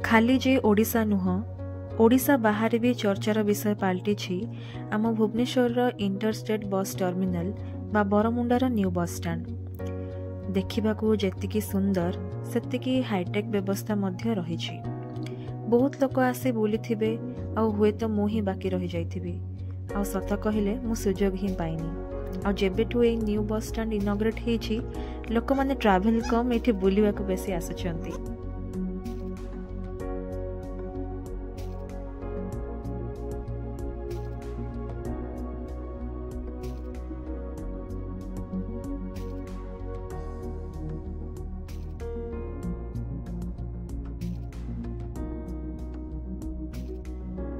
खाली जे ओडिशा नुह ओडिशा बाहर भी चर्चार विषय पलटि आम भुवनेश्वर इंटरस्टेट बस टर्मिनाल बा बरमुंडार न्यू बस स्टैंड देखा जेतिकी सुंदर सेतिकी हाईटेक व्यवस्था मध्य रही। बहुत लोक आसी बुली थे हुए तो मुझे बाकी रही जाइथिबी आ सत कहले मु सुजोग ही पाइनी आ जेबेठू ए न्यू बस स्टैंड इनॉग्रेट होइछि लोक माने ट्रैवल कम एठी बुलिबा को बेसी आसुचंती।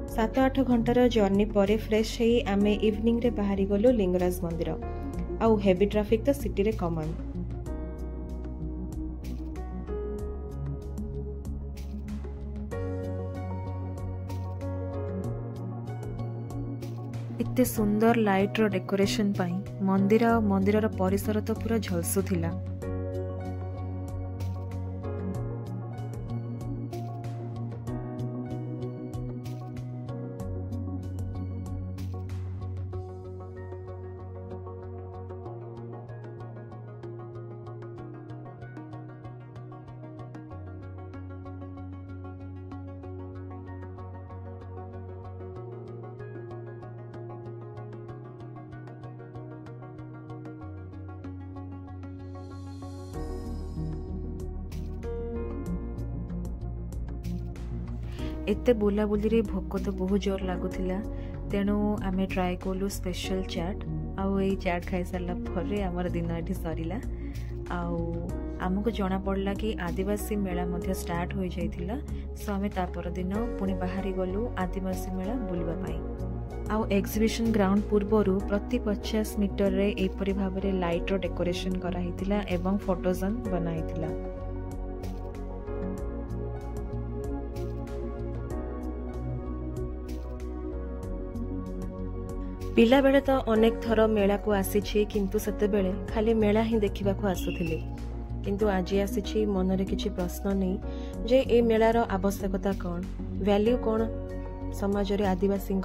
सात आठ घंटार जर्नी पर फ्रेश ही आमे इवनिंग रे बाहरी गलु लिंगराज मंदिर आउ हेवी ट्रैफिक तो सिटी रे कॉमन। इत्ते सुंदर लाइट रो डेकोरेशन पाई मंदिर और मंदिर परिसर तो पूरा झलसु थिला। एते बुलाबुली रे भोक तो बहुत जोर लगुला तेणु आमे ट्राए कलु स्पेशल चाट आउ ए चाट खाई सारा पर आमर दिन ये सरला आमको जना पड़ला कि आदिवासी मेला मध्य स्टार्ट हो जाइथिला सो आमे ता पर दिन पुणी बाहरी गलु आदिवासी मेला बुलवा पाई। आउ एग्जिबिशन ग्राउंड पूर्वरु प्रति 50 मीटर रे एपरि भाबरे लाइट रो डेकोरेशन करा हितिला एवं फोटोजन बना हितिला। पिला बेले तो अनेक थर मेला को आसी किंतु सेते बेले खाली मेला ही देखा आसुथिले किंतु आज आसी मनरे किछि प्रश्न नहीं जे ए मेलार आवश्यकता कौन वैल्यू कौन समाज रे आदिवासी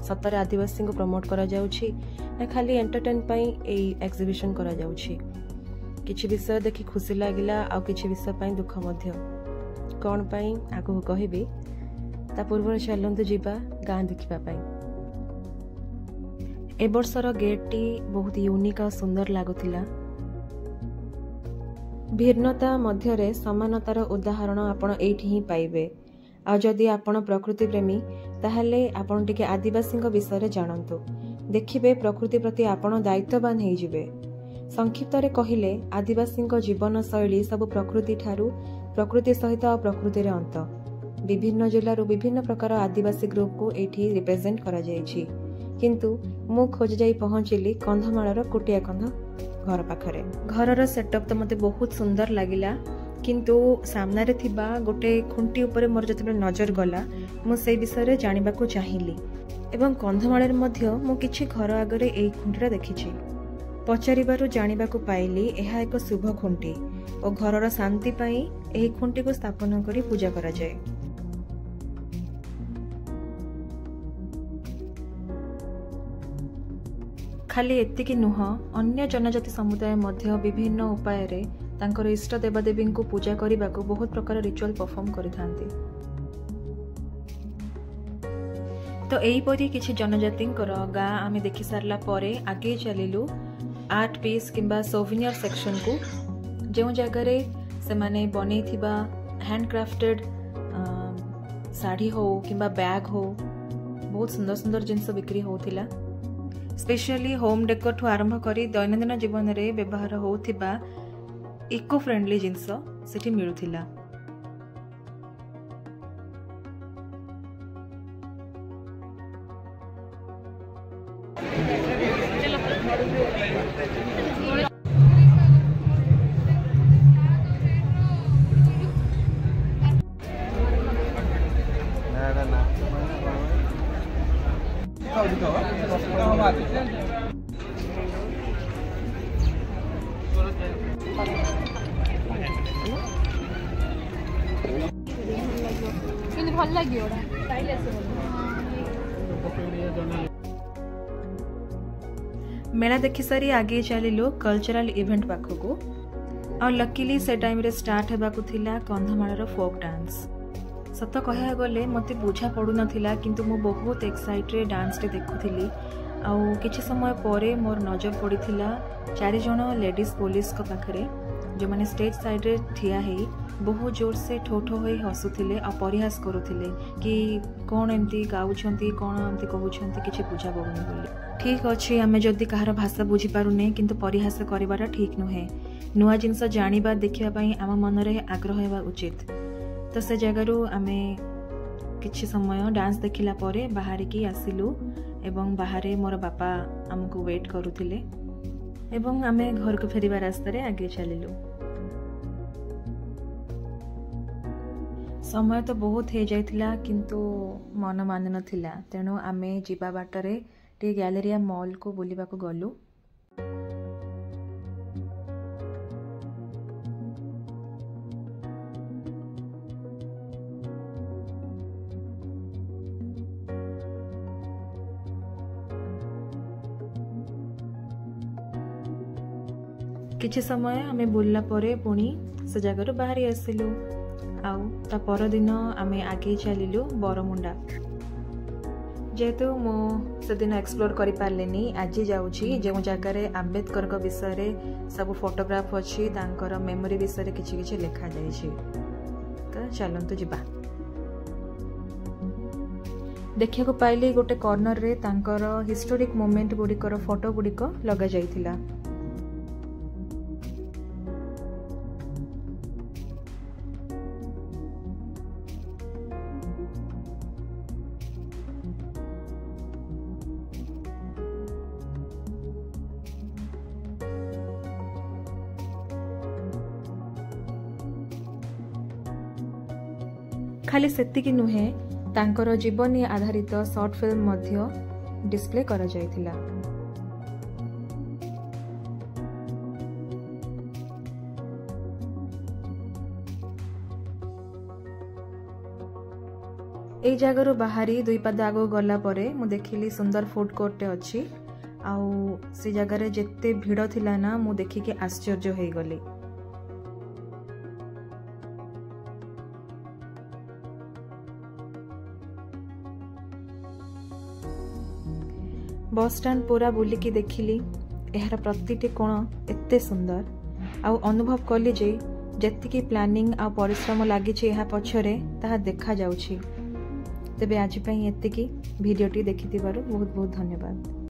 सतरे आदिवासी को प्रमोट करा जाउछि ना खाली एंटरटेन पाई ए एग्जिबिशन करा जाउछि। किछि विषय देखि खुशी लागिला आ किछि विषय पाई दुख मध्य कौन पाई आगु कहबी ता पूर्व चलंतु जीवा गां देखिबा पाई। ए बर्षर गेटटी बहुत यूनिक और सुंदर लगुला भिन्नता मध्य समानतार उदाहरण आपण एठी ही पाइबे। आ जदि आपण प्रकृति प्रेमी ताहले आपण टिके आदिवासी विषय रे जानंतु देखिबे प्रकृति प्रति आपण दायित्ववान हो जिवे। संक्षिप्त रे कहिले आदिवासी जीवन शैली सब प्रकृति ठारू प्रकृति सहित आ प्रकृति रे अंत विभिन्न जिल्लारू विभिन्न प्रकार आदिवासी ग्रुप को एठी रिप्रेजेंट करा जायछि किंतु मु खोज जाई पहुंचली कंधमाळर कुटिया कंध घर पाखरे। घरर सेटअप तो मते बहुत सुंदर लागिला किंतु सामने रे थिबा गोटे खुंटी ऊपर मोर जते नजर गला मु सेई विषय रे जानिबा को चाहिली एवं कंधमाळर मध्य मु किछि घर आगरे एई खुंटीरा देखिछि पचारिबारु जानिबा को पाइली एहा एक शुभ खुंटी और घरर शांति पई एही खुंटी को स्थापन करी पूजा करा जाय। खाली एतिकी नुह अन्य जनजाति समुदाय मध्य विभिन्न उपाय रे तांकर इष्ट देवादेवी को पूजा करने को बहुत प्रकार रिचुअल परफॉर्म करिथांती। तो एहीपरि किछि जनजाति गाँ आमे देखि सारला परे आगे चलिलु आर्ट पीस किंबा सोविनियर सेक्शन को जो जगह से माने बनै थिबा हैंडक्राफ्टेड साड़ी हो किंबा बैग हो बहुत सुंदर सुंदर जिनस बिक्री होथिला। स्पेशली होम डेकोर ठू आरंभ करी दैनंदिन जीवन रे व्यवहार होथिबा इको फ्रेंडली जिनस सेठी मिलुथिला। କିନ୍ତୁ ଭଲ ଲାଗିବ ଓଡ଼ା ଷ୍ଟାଇଲ ଆସିବ। मेला देखि सारी आगे चलिलु कल्चरल इवेंट पाखकु और लकीली से टाइम रे स्टार्ट हेबाकु थिला कंधमाळर फोक डांस। सत कह गले मते बुझा पड़ू नथिला किंतु मो बहुत एक्साइटेड डांस रे देखुथिली। आउ किछि समय परे मोर नजर पड़िथिला 4 जण लेडीज पुलिस को पाखरे जो माने स्टेज साइड रे ठिया हे बहुत जोर से ठो ठो होई हसुथिले आ परिहास करुथिले कि कोन एमती गाउछंती कोन एमती कहउछंती किछि बुझा पड़ुनी बोली। ठीक अछि आमे जदी कहार भाषा बुझी पारुने किंतु परिहास करिबाटा ठीक नुहे। नुआ जिंस जानिबा देखिबा पई आम मन रे आग्रह हेबा उचित। तो से जगह आमे किछि समय डांस देखिला परे बाहर की आसिलु एवं बाहर मोर बापा हमको वेट करुथिले एवं आमे घर को फेरिबा रास्ता रे आगे चलिलु। समय तो बहुत हो जाइथिला किंतु मन मान नथिला तेणु आमे जीवा बाटरे टी गैलेरिया मॉल को बुलिबा को गलु। किछि समय आमे बुलला परे पुणी से जगह बाहरी आसिलु। आउ ता पर दिन आमे आगे चलिलु बरमुंडा। जेहेतु मो से दिन एक्सप्लोर करि पारलेनी आज जाउछि जे जगह आंबेडकर को विषय रे सब फोटोग्राफ अछि तांकर मेमोरी विषय रे किछि किछि लिखा जाय छी। तो चलंतु जिबा। देखिया को पाइली गोटे कॉर्नर रे तांकर हिस्टोरिक मोमेंट गुडिकर फोटो गुडिक लगा जाइथिला। खाली सेतिकी नुहे तांकर जीवनी आधारित शॉर्ट फिल्म मध्य डिस्प्ले करा जायथिला। एई जगह बाहरी 2 पाद आगो गला परे मु देखिली सुंदर फूड कोर्ट अच्छी आउ से जगह रे जेते भीड़ थिला ना मु देखिके आश्चर्य होई गली। बस स्टैंड पूरा बुलिकी देखिली एहार प्रतिटी कोण एते सुंदर आउ अनुभव कली जे जेतिकी प्लानिंग आ परिश्रम लागि छे एहा पछरे ताहा देखा जाउछि। तेबे आज पई एतिकी भिडियोटी देखिथिबारु बहुत बहुत धन्यवाद।